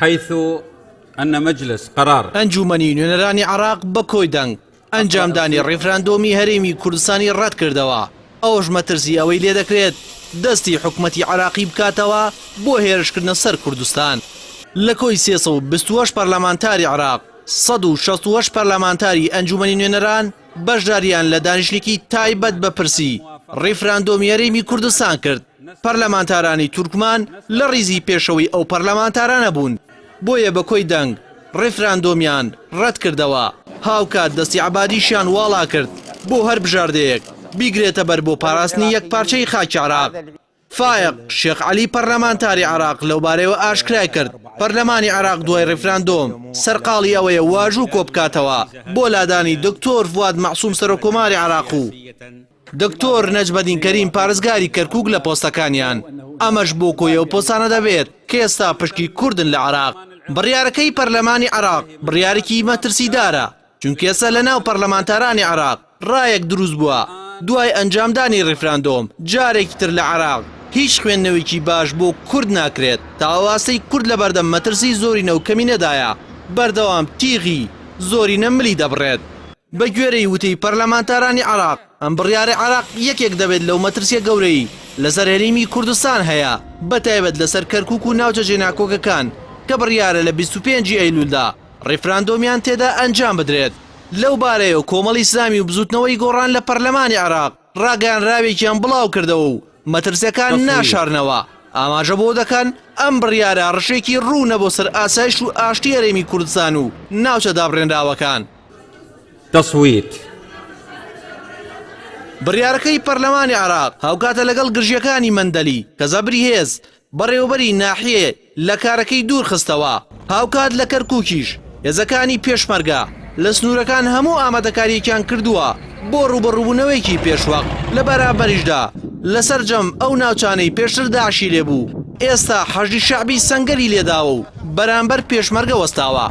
حيث أن مجلس قرار ئەنجومەنی نوێنەرانی عراق بە کۆی دەنگ ئەنجامدانی ڕێفراندۆمی هەرێمی کوردستانی ڕەت کردەوە. ئەوەش مەترسی ئەوەی لێ دەکرێت دەستی حکومەتی عراقی بکاتەوە بۆ هێرشکردنە سەر کوردستان. لە کۆی 328 پەرلەمانتاری عراق 168 پەرلەمانتاری ئەنجومەنی نوێنەران بەشداریان لە دانیشتێکی تایبەت بە پرسی ڕێفراندۆمی هەرێمی کوردستان کرد. پەرلەمانتارانی تورکمان لە ڕیزی پێشەوەی ئەو پەرلەمانتارانە بوون، بۆیە بە کۆی دەنگ ڕێفراندۆمیان ڕەت کردەوە. هاوکات دەستی عەبادیشیان واڵا کرد بۆ هەر بژاردەیەک بیگرێتە بەر بۆ پاراستنی یەک پارچەی خاکی عراق. فایق شێخ عەلی پەرلەمانتاری عراق لەوبارەیەوە ئاشکرای کرد پەرلەمانی عراق دوای ڕێفراندۆم سەرقاڵی ئەوەیە واژوو کۆ بکاتەوە بۆ لادانی دکتۆر فواد مەعسووم سەرۆکۆماری عراق و دکتۆر نەجمەدین کەریم پارێزگاری کەرکووک لە پۆستەکانیان. ئەمەش بۆ کۆیە و پۆسانە دەبێت کە ئێستا پشتی کوردن لە عراق. بڕیارەکەی پەرلەمانی عراق بڕیارێکی مەترسیدارە، چونکە ئێستا لە ناو پەرلەمانتارانی عراق ڕایەک دروست بووە دوای ئەنجامدانی ڕێفراندۆم جارێکی تر لە عراق هیچ خوێندنەوەیکی باش بۆ کورد ناکرێت تا ئەواسەی کورد لە بەردەم مەترسی زۆرینە و کەمینەدایە بەردەوام تیغی زۆرینە ملی دەبڕێت. بە گوێرەی وتەی پەرلەمانتارانی عراق ئەم بڕیارە عراق یەکێک دەبێت لەو مەترسیە گەورەی لەسەر هەرێمی کوردستان هەیە، بەتایبەت لەسەر کەرکووک و ناوچە جێناکۆکەکان کە بڕیارە لە 25 ئەیلولدا ڕێفراندۆمیان تێدا ئەنجام بدرێت. لەو بارەیە کۆمەڵی ئیسلامی و بزوتنەوەی گۆڕان لە پەرلەمانی عراق ڕاگەیانراوێکیان بڵاو کردەوە و مەترسیەکان ناشارنەوە. ئاماژە بۆ دەکەن ئەم بڕیارە ڕشێکی ڕوونە بۆ سەر ئاسایش و ئاشتی هەرێمی کوردستان و ناوچە دابڕێنراوەکان. تصويت بڕیارەکەی پەرلەمانی عراق هاوکاتە لەگەڵ گرژیەکانی مەندەلی کە زەبری هێز بەڕێوەبەری ناحیە لە کارەکەی دوور خستەوە. هاوکات لە کەرکووکیش هێزەکانی پێشمەرگە لە سنوورەکان هەموو ئامادەکاریەکیان کردووە بۆ ڕوبەڕووبوونەوەیکی پێشوەق. لە بەرامبەریشدا لەسەر جەم ئەو ناوچانەی پێشتر داعشی لێبوو ئێستا حەشدی شەعبی سەنگەری لێداوە و بەرامبەر پێشمەرگە وەستاوە.